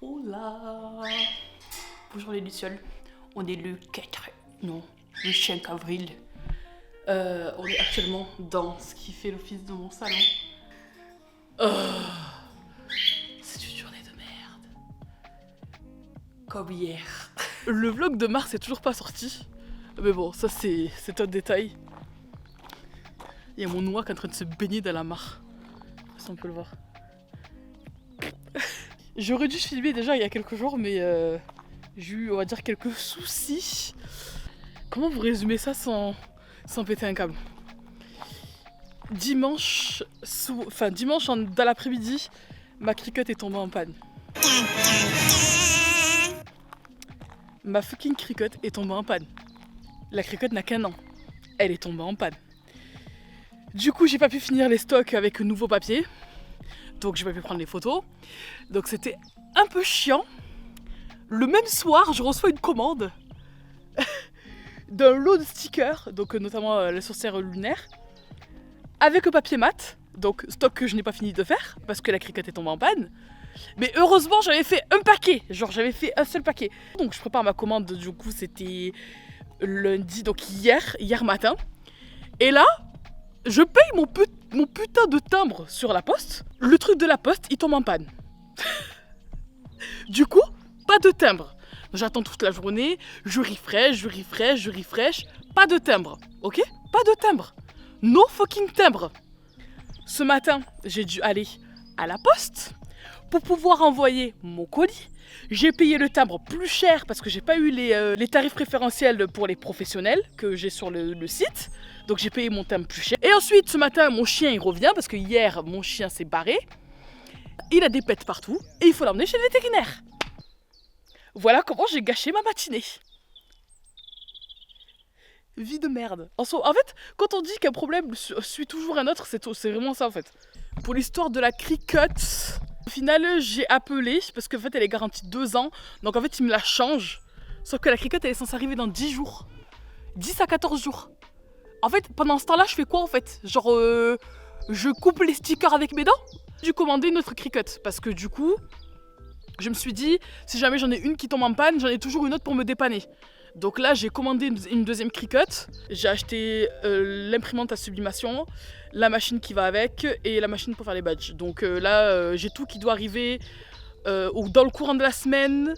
Hola. Bonjour les lucioles. On est le 4, non, le 5 avril. On est actuellement dans ce qui fait l'office de mon salon. C'est une journée de merde. Comme hier. Le vlog de mars est toujours pas sorti. Mais bon, ça c'est un détail. Il y a mon noix qui est en train de se baigner dans la mare. Ça on peut le voir. J'aurais dû filmer déjà il y a quelques jours, mais j'ai eu, on va dire, quelques soucis. Comment vous résumer ça sans péter un câble? Dimanche, dans l'après-midi, ma Cricut est tombée en panne. Ma fucking Cricut est tombée en panne. La Cricut n'a qu'un an. Elle est tombée en panne. Du coup, j'ai pas pu finir les stocks avec nouveau papier. Donc j'ai pas pu prendre les photos. Donc c'était un peu chiant. Le même soir, je reçois une commande d'un lot de stickers, donc notamment la sorcière lunaire, avec le papier mat, donc stock que je n'ai pas fini de faire parce que la Cricut est tombée en panne. Mais heureusement, j'avais fait un paquet, genre j'avais fait un seul paquet. Donc je prépare ma commande, du coup c'était lundi, donc hier matin. Et là, je paye mon putain de timbre sur la poste. Le truc de la poste, il tombe en panne. Du coup, pas de timbre. J'attends toute la journée, je refresh, pas de timbre, ok? Pas de timbre. No fucking timbre. Ce matin, j'ai dû aller à la poste pour pouvoir envoyer mon colis. J'ai payé le timbre plus cher parce que j'ai pas eu les tarifs préférentiels pour les professionnels que j'ai sur le site. Donc j'ai payé mon timbre plus cher. Et ensuite, ce matin, mon chien il revient parce que hier, mon chien s'est barré. Il a des pets partout et il faut l'emmener chez le vétérinaire. Voilà comment j'ai gâché ma matinée. Vie de merde. En fait, quand on dit qu'un problème suit toujours un autre, c'est vraiment ça en fait. Pour l'histoire de la Cricut, au final, j'ai appelé parce qu'en fait, elle est garantie 2 ans. Donc en fait, ils me la changent. Sauf que la Cricut, elle est censée arriver dans 10 jours. 10 à 14 jours. En fait, pendant ce temps-là, je fais quoi en fait? Genre, je coupe les stickers avec mes dents? J'ai dû commander une autre Cricut parce que du coup, je me suis dit, si jamais j'en ai une qui tombe en panne, j'en ai toujours une autre pour me dépanner. Donc là, j'ai commandé une deuxième Cricut. J'ai acheté l'imprimante à sublimation, la machine qui va avec et la machine pour faire les badges. Donc là, j'ai tout qui doit arriver dans le courant de la semaine,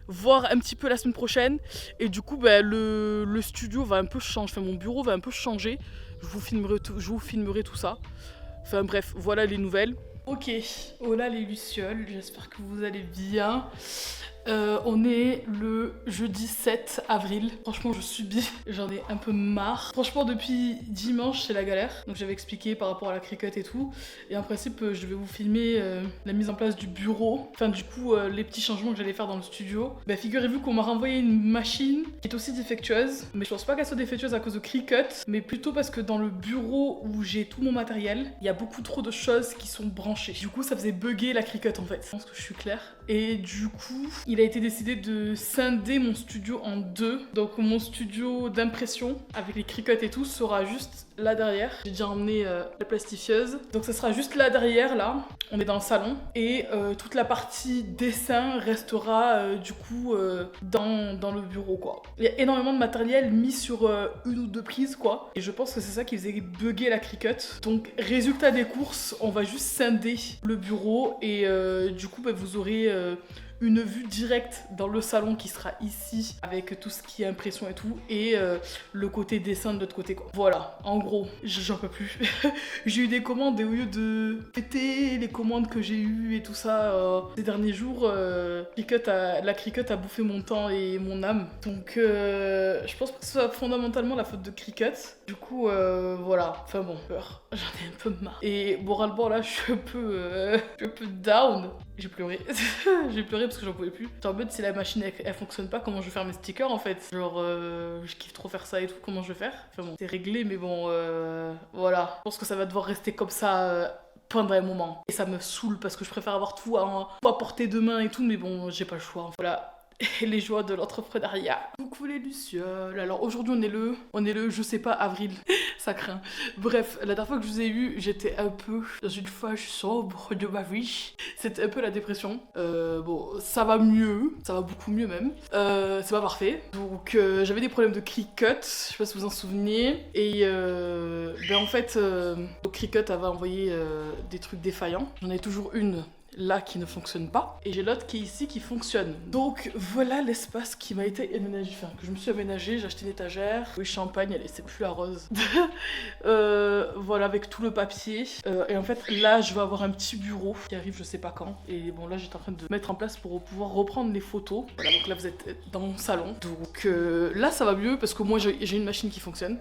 voire un petit peu la semaine prochaine. Et du coup, le studio va un peu changer, enfin mon bureau va un peu changer. Je vous filmerai tout ça. Enfin bref, voilà les nouvelles. Ok, hola les lucioles, j'espère que vous allez bien. On est le jeudi 7 avril. Franchement, je subis, j'en ai un peu marre. Franchement, depuis dimanche, c'est la galère. Donc j'avais expliqué par rapport à la Cricut et tout. Et en principe, je vais vous filmer la mise en place du bureau. Enfin, du coup, les petits changements que j'allais faire dans le studio. Bah, figurez-vous qu'on m'a renvoyé une machine qui est aussi défectueuse. Mais je pense pas qu'elle soit défectueuse à cause de Cricut, mais plutôt parce que dans le bureau où j'ai tout mon matériel, il y a beaucoup trop de choses qui sont branchées. Du coup, ça faisait bugger la Cricut en fait. Je pense que je suis claire. Et du coup, il a été décidé de scinder mon studio en 2. Donc mon studio d'impression avec les Cricut et tout sera juste là derrière. J'ai déjà emmené la plastifieuse. Donc ça sera juste là derrière, là. On est dans le salon. Et toute la partie dessin restera du coup dans le bureau, quoi. Il y a énormément de matériel mis sur une ou deux prises, quoi. Et je pense que c'est ça qui faisait bugger la Cricut. Donc résultat des courses, on va juste scinder le bureau. Et du coup, vous aurez une vue directe dans le salon qui sera ici avec tout ce qui est impression et tout et le côté dessin de l'autre côté, quoi. Voilà, en gros, j'en peux plus. J'ai eu des commandes et au lieu de péter les commandes que j'ai eues et tout ça ces derniers jours, la Cricut a bouffé mon temps et mon âme. Donc je pense pas que ce soit fondamentalement la faute de Cricut. Du coup voilà, enfin bon, peur. J'en ai un peu marre. Et moralement là, je suis un peu down. J'ai pleuré. J'ai pleuré parce que j'en pouvais plus. J'étais en mode, si la machine elle fonctionne pas, comment je vais faire mes stickers en fait? Genre, je kiffe trop faire ça et tout, comment je vais faire? Enfin bon, c'est réglé, mais bon, voilà. Je pense que ça va devoir rester comme ça pendant un moment. Et ça me saoule parce que je préfère avoir tout à portée de main et tout, mais bon, j'ai pas le choix. Voilà. et les joies de l'entrepreneuriat. Coucou les lucioles. Alors aujourd'hui on est le je sais pas avril, ça craint. Bref, la dernière fois que je vous ai eu, j'étais un peu dans une phase sombre de ma vie. C'était un peu la dépression. Bon, ça va mieux, ça va beaucoup mieux même. C'est pas parfait. Donc j'avais des problèmes de Cricut, je sais pas si vous vous en souvenez. Et en fait, Cricut avait envoyé des trucs défaillants. J'en ai toujours une là qui ne fonctionne pas et j'ai l'autre qui est ici qui fonctionne. Donc voilà l'espace qui m'a été aménagé, enfin que je me suis aménagé, j'ai acheté une étagère, oui champagne, allez c'est plus la rose. Voilà avec tout le papier et en fait là je vais avoir un petit bureau qui arrive je sais pas quand et bon là j'étais en train de mettre en place pour pouvoir reprendre les photos. Voilà donc là vous êtes dans mon salon donc là ça va mieux parce que moi j'ai une machine qui fonctionne.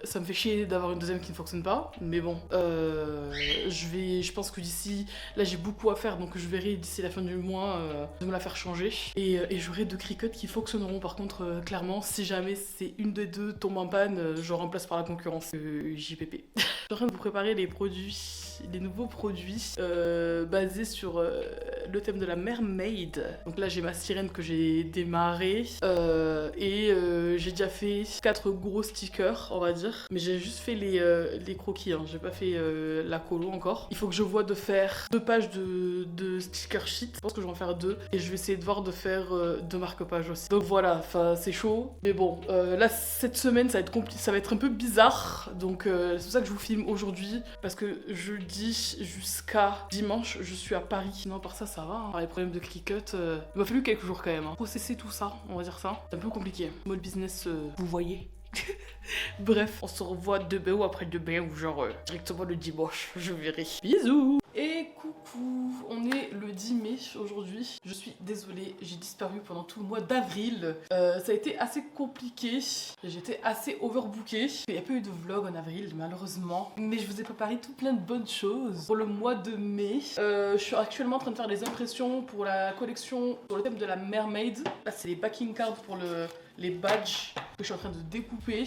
Ça me fait chier d'avoir une deuxième qui ne fonctionne pas mais bon je pense que d'ici là j'ai beaucoup à faire donc je verrai d'ici la fin du mois de me la faire changer et j'aurai 2 Cricut qui fonctionneront. Par contre clairement si jamais c'est une des deux tombe en panne je remplace par la concurrence JPP. Je suis en train de vous préparer les nouveaux produits basés sur le thème de la mermaid. Donc là j'ai ma sirène que j'ai démarré et j'ai déjà fait 4 gros stickers on va dire mais j'ai juste fait les croquis hein. J'ai pas fait la colo encore. Il faut que je vois de faire 2 pages de sticker sheet. Je pense que je vais en faire 2 et je vais essayer de voir de faire 2 marque-pages aussi. Donc voilà, enfin c'est chaud. Mais bon, là cette semaine ça va être compliqué, ça va être un peu bizarre. Donc c'est pour ça que je vous filme aujourd'hui parce que jeudi jusqu'à dimanche je suis à Paris. Sinon par ça va. Hein. Les problèmes de Cricut, il m'a fallu quelques jours quand même. Hein. Processer tout ça, on va dire ça. C'est un peu compliqué. Moi le business, vous voyez. Bref, on se revoit demain ou après demain ou genre directement le dimanche, je verrai. Bisous. Et coucou, on est le 10 mai aujourd'hui. Je suis désolée, j'ai disparu pendant tout le mois d'avril. Ça a été assez compliqué, j'étais assez overbookée. Il n'y a pas eu de vlog en avril malheureusement. Mais je vous ai préparé tout plein de bonnes choses pour le mois de mai. Je suis actuellement en train de faire des impressions pour la collection sur le thème de la mermaid. Là c'est les backing cards pour les badges que je suis en train de découper.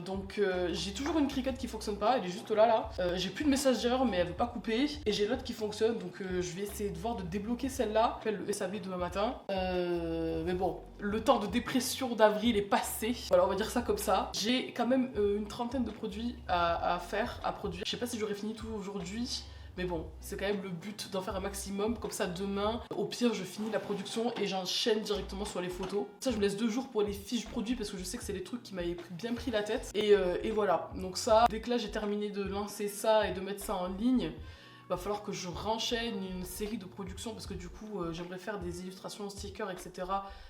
Donc j'ai toujours une Cricut qui fonctionne pas, elle est juste là. J'ai plus de message d'erreur mais elle veut pas couper. Et j'ai l'autre qui fonctionne donc je vais essayer de voir de débloquer celle-là. Je fais le SAV demain matin. Mais bon, le temps de dépression d'avril est passé. Voilà, on va dire ça comme ça. J'ai quand même une trentaine de produits à faire, à produire. Je sais pas si j'aurai fini tout aujourd'hui. Mais bon, c'est quand même le but d'en faire un maximum. Comme ça, demain, au pire, je finis la production et j'enchaîne directement sur les photos. Ça, je me laisse 2 jours pour les fiches produits parce que je sais que c'est des trucs qui m'avaient bien pris la tête. Et voilà. Donc ça, dès que là, j'ai terminé de lancer ça et de mettre ça en ligne, va falloir que je renchaîne une série de productions parce que du coup, j'aimerais faire des illustrations, stickers, etc.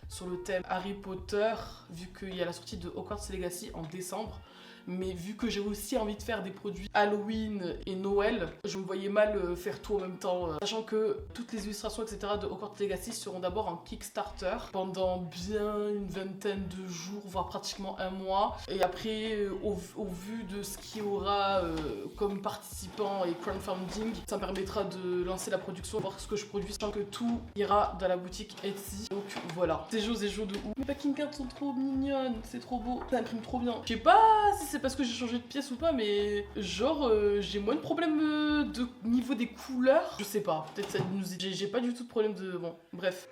sur le thème Harry Potter, vu qu'il y a la sortie de Hogwarts Legacy en décembre. Mais vu que j'ai aussi envie de faire des produits Halloween et Noël, je me voyais mal faire tout en même temps. Sachant que toutes les illustrations, etc. de Hogwarts Legacy seront d'abord en Kickstarter pendant bien une vingtaine de jours, voire pratiquement un mois. Et après, au vu de ce qu'il y aura comme participants et crowdfunding, ça me permettra de lancer la production, voir ce que je produis, sachant que tout ira dans la boutique Etsy. Donc voilà, c'est chaud de ouf. Les packing cards sont trop mignonnes, c'est trop beau, ça imprime trop bien. Je sais pas si c'est parce que j'ai changé de pièce ou pas, mais genre j'ai moins de problèmes de niveau des couleurs. Je sais pas, peut-être ça nous... J'ai pas du tout de problème de... Bon, bref.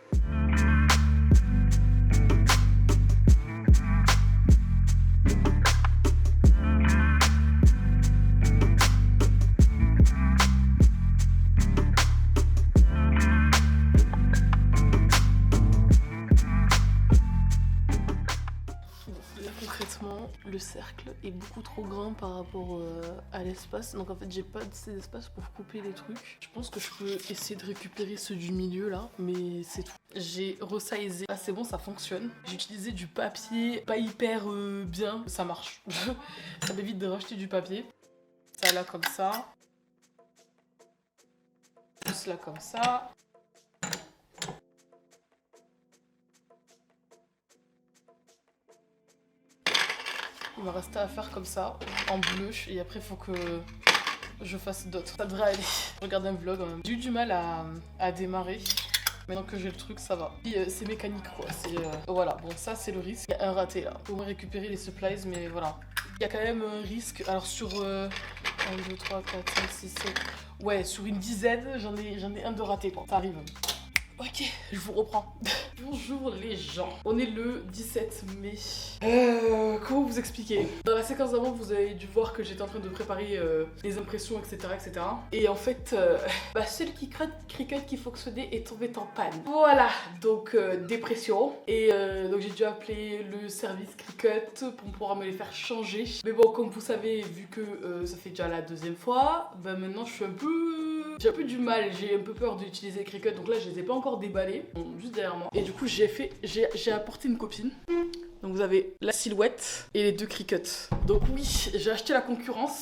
Le cercle est beaucoup trop grand par rapport à l'espace, donc en fait j'ai pas assez d'espace pour couper les trucs. Je pense que je peux essayer de récupérer ceux du milieu là, mais c'est tout. J'ai resizé, ah c'est bon, ça fonctionne. J'ai utilisé du papier pas hyper bien, ça marche. Ça m'évite de racheter du papier. Ça là comme ça. Plus là comme ça. Il me reste à faire comme ça, en bleu, et après il faut que je fasse d'autres. Ça devrait aller. Je regarde un vlog, j'ai eu du mal à démarrer. Maintenant que j'ai le truc, ça va. C'est mécanique quoi. Voilà, bon ça c'est le risque. Il y a un raté là. Faut récupérer les supplies, mais voilà. Il y a quand même un risque. Alors sur 1, 2, 3, 4, 5, 6, 7... Ouais, sur une dizaine, j'en ai un de raté quoi. Ça arrive. Ok, je vous reprends. Bonjour les gens. On est le 17 mai. Comment vous expliquer? Dans la séquence d'avant, vous avez dû voir que j'étais en train de préparer les impressions, etc. etc. Et en fait, seul Cricut qui fonctionnait est tombé en panne. Voilà, donc dépression. Et donc j'ai dû appeler le service Cricut pour pouvoir me les faire changer. Mais bon, comme vous savez, vu que ça fait déjà la deuxième fois, maintenant je suis j'ai un peu du mal, j'ai un peu peur d'utiliser Cricut, donc là je les ai pas encore déballés, juste derrière moi. Et du coup j'ai apporté une copine. Donc vous avez la silhouette et les deux Cricut. Donc oui, j'ai acheté la concurrence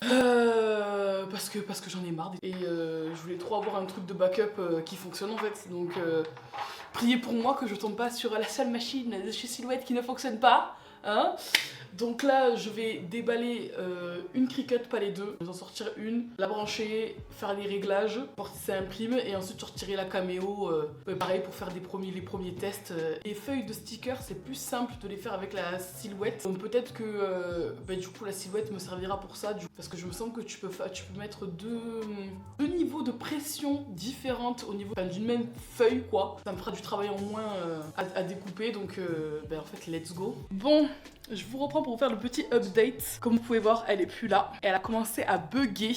parce que j'en ai marre. Et je voulais trop avoir un truc de backup qui fonctionne en fait. Donc priez pour moi que je tombe pas sur la seule machine de chez Silhouette qui ne fonctionne pas. Hein? Donc là je vais déballer une Cricut, pas les deux, je vais en sortir une, la brancher, faire les réglages, voir si ça imprime et ensuite retirer la caméo, pareil pour faire les premiers tests. Les feuilles de stickers c'est plus simple de les faire avec la silhouette, donc peut-être que du coup la silhouette me servira pour ça, parce que je me sens que tu peux mettre deux niveaux de pression différentes au niveau d'une même feuille quoi, ça me fera du travail en moins à découper, donc en fait let's go. Bon, je vous reprends pour vous faire le petit update. Comme vous pouvez voir, elle est plus là. Elle a commencé à bugger.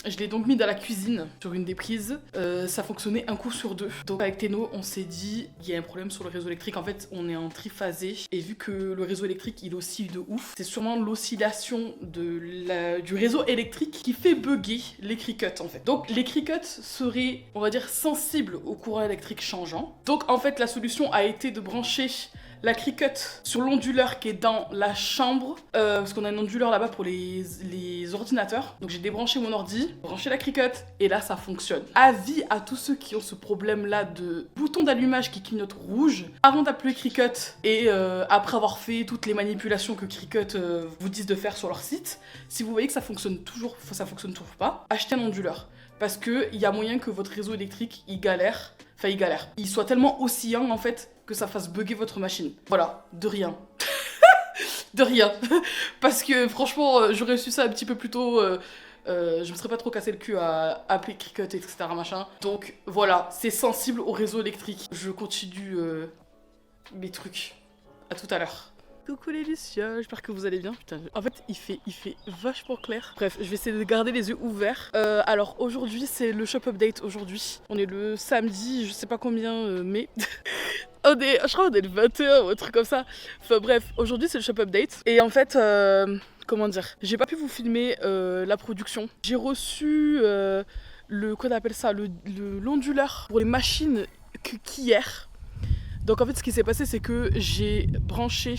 Je l'ai donc mis dans la cuisine sur une des prises. Ça fonctionnait un coup sur deux. Donc avec Théno, on s'est dit, il y a un problème sur le réseau électrique. En fait, on est en triphasé. Et vu que le réseau électrique, il oscille de ouf, c'est sûrement l'oscillation du réseau électrique qui fait bugger les Cricut en fait. Donc les Cricut seraient, on va dire, sensibles au courant électrique changeant. Donc en fait, la solution a été de brancher la Cricut sur l'onduleur qui est dans la chambre, parce qu'on a un onduleur là-bas pour les ordinateurs. Donc j'ai débranché mon ordi, branché la Cricut, et là ça fonctionne. Avis à tous ceux qui ont ce problème-là de bouton d'allumage qui clignote rouge, avant d'appeler Cricut et après avoir fait toutes les manipulations que Cricut vous disent de faire sur leur site, si vous voyez que ça fonctionne toujours pas, achetez un onduleur. Parce qu'il y a moyen que votre réseau électrique, il galère. Il soit tellement oscillant en fait que ça fasse bugger votre machine. Voilà, de rien. De rien. Parce que franchement, j'aurais su ça un petit peu plus tôt. Je me serais pas trop cassé le cul à appeler Cricut, etc. machin. Donc voilà, c'est sensible au réseau électrique. Je continue mes trucs. À tout à l'heure. Coucou les lucioles, j'espère que vous allez bien. Putain, en fait, il fait vachement clair. Bref, je vais essayer de garder les yeux ouverts. Alors aujourd'hui, c'est le shop update aujourd'hui. On est le samedi, je sais pas combien, mai. Je crois qu'on est le 21 ou un truc comme ça. Enfin bref, aujourd'hui c'est le shop update. Et en fait, comment dire, j'ai pas pu vous filmer la production. J'ai reçu qu'on appelle ça, l'onduleur pour les machines qu'hier. Donc en fait, ce qui s'est passé, c'est que j'ai branché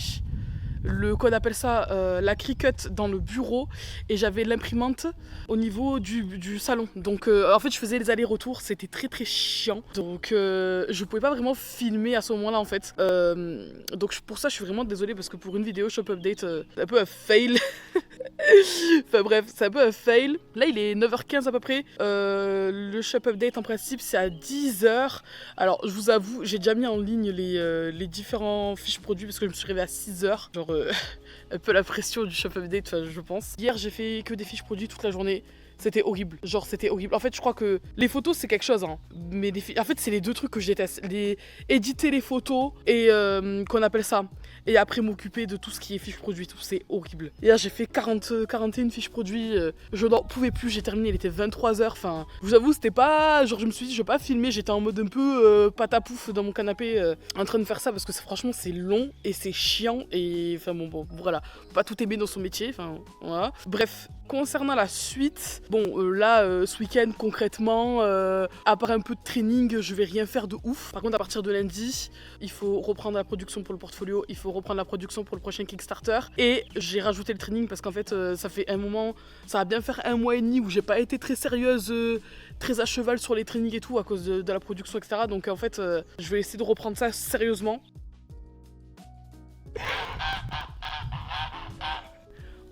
qu'on appelle ça la Cricut dans le bureau et j'avais l'imprimante au niveau du salon. Donc en fait je faisais les allers-retours, c'était très très chiant. Donc je pouvais pas vraiment filmer à ce moment-là en fait. Donc pour ça je suis vraiment désolée parce que pour une vidéo shop update, c'est un peu un fail. Enfin bref, c'est un peu un fail. Là il est 9h15 à peu près. Le shop update en principe c'est à 10h. Alors je vous avoue, j'ai déjà mis en ligne les différents fiches produits parce que je me suis réveillée à 6h. Genre un peu la pression du shop update, je pense. Hier j'ai fait que des fiches produits toute la journée. C'était horrible, genre c'était horrible. En fait je crois que les photos c'est quelque chose hein. Mais en fait c'est les deux trucs que je déteste. Éditer les photos et qu'on appelle ça. Et après m'occuper de tout ce qui est fiches produits, tout c'est horrible. Hier j'ai fait 41 fiches produits, je n'en pouvais plus, j'ai terminé, il était 23h. Enfin, je vous avoue c'était pas, genre je me suis dit je vais pas filmer, j'étais en mode un peu patapouf dans mon canapé en train de faire ça parce que franchement c'est long et c'est chiant et enfin bon voilà, faut pas tout aimer dans son métier, enfin voilà. Bref, concernant la suite, bon là ce week-end concrètement, à part un peu de training, je vais rien faire de ouf. Par contre à partir de lundi, il faut reprendre la production pour le portfolio, il faut reprendre la production pour le prochain Kickstarter et j'ai rajouté le training parce qu'en fait ça fait un moment, ça va bien faire 1 mois et demi où j'ai pas été très sérieuse, très à cheval sur les trainings et tout à cause de la production etc. Donc en fait je vais essayer de reprendre ça sérieusement.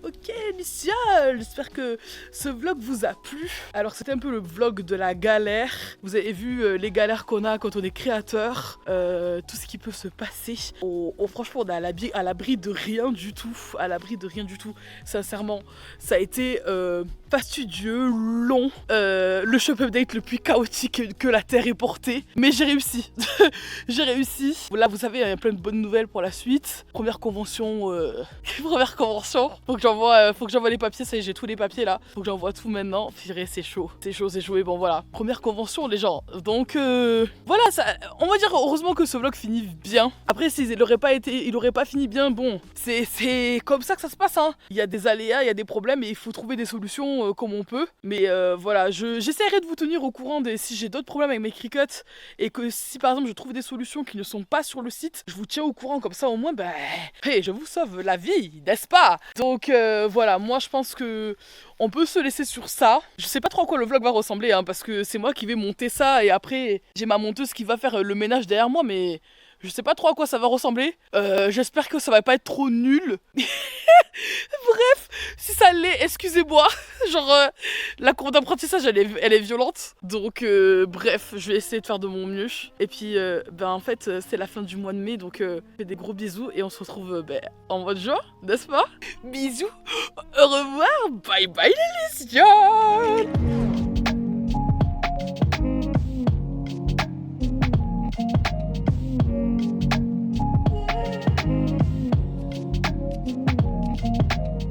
Ok, Nickel. J'espère que ce vlog vous a plu. Alors c'était un peu le vlog de la galère. Vous avez vu les galères qu'on a quand on est créateur, tout ce qui peut se passer. Franchement on est à l'abri de rien du tout. À l'abri de rien du tout. Sincèrement, ça a été fastidieux, long, le shop update le plus chaotique que la Terre ait porté. Mais j'ai réussi. J'ai réussi. Là vous savez, il y a plein de bonnes nouvelles pour la suite. Première convention. Première convention. Faut que j'envoie les papiers. Ça y est, j'ai tous les papiers là. Faut que j'envoie tout maintenant. Purée, c'est chaud. C'est chaud. Et bon voilà. Première convention les gens. Donc voilà, ça, on va dire heureusement que ce vlog finit bien. Après s'il aurait pas fini bien, bon, c'est comme ça que ça se passe hein. Il y a des aléas, il y a des problèmes et il faut trouver des solutions comme on peut. Mais voilà, j'essaierai de vous tenir au courant si j'ai d'autres problèmes avec mes Cricut et que si par exemple je trouve des solutions qui ne sont pas sur le site, je vous tiens au courant comme ça au moins hey, je vous sauve la vie, n'est-ce pas? Donc voilà, moi je pense que on peut se laisser sur ça. Je sais pas trop à quoi le vlog va ressembler hein, parce que c'est moi qui vais monter ça et après j'ai ma monteuse qui va faire le ménage derrière moi mais je sais pas trop à quoi ça va ressembler. J'espère que ça va pas être trop nul. Bref, si ça l'est, excusez-moi. Genre, la courbe d'apprentissage, elle est violente. Donc, bref, je vais essayer de faire de mon mieux. Et puis, en fait, c'est la fin du mois de mai. Donc, je fais des gros bisous. Et on se retrouve en mois de juin, n'est-ce pas? Bisous, au revoir, bye bye les Lésiens.